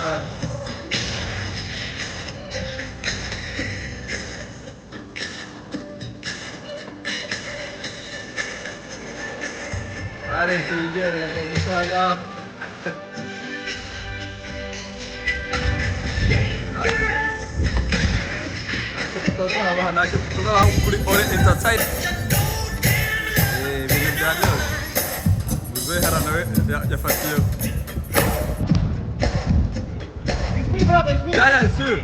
Are tu ihere yang salah. Tutulah kulit oleh inside. Bikin jadi. Gue heran ya fakir. Ya sur.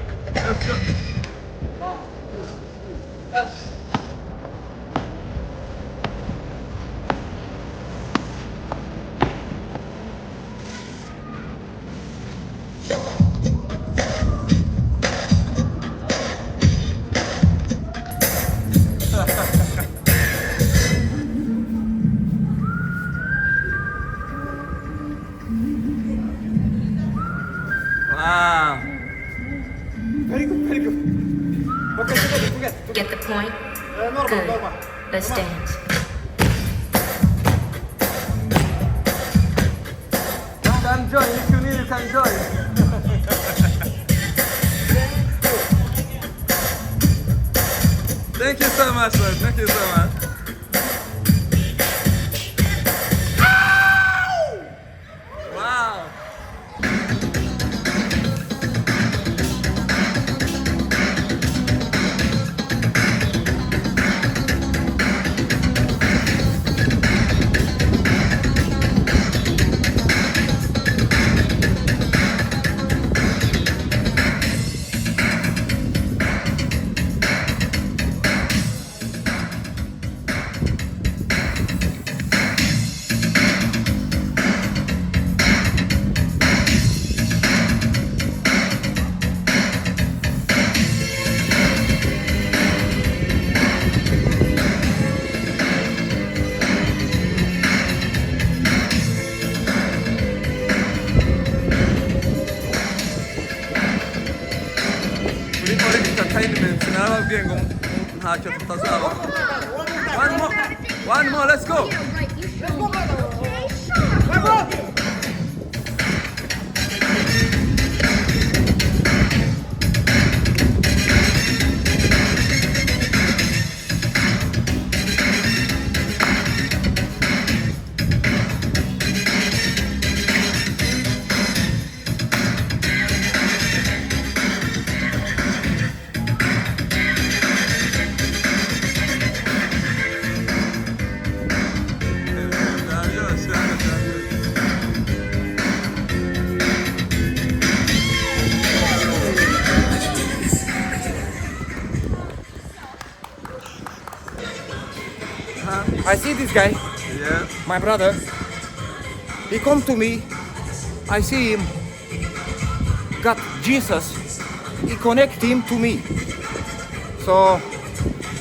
Wow. Very good, very good. Okay, forget. Get the point? Normal, Good. normal. Let's dance. You can join, if you need you can join. Thank you so much, man. Thank you so much. Wow. Entertainment, nada bien con ntacyo tutazaba. One more, let's go. I see this guy, Yeah. my brother. He come to me. I see him. Got Jesus. He connect him to me. So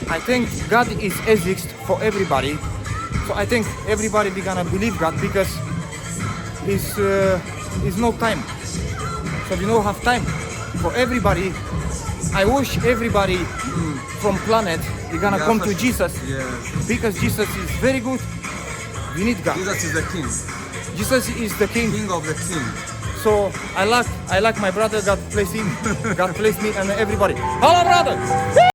I think God is exists for everybody. So I think everybody be gonna believe God because is no time. So we don't have time for everybody. I wish everybody from planet we gonna Yeah, come for to sure. Jesus Yes. because Jesus is very good. We need God. Jesus is the king. Jesus is the King. King of the king. So I like my brother. God bless him. God bless me and everybody. Hello, brother.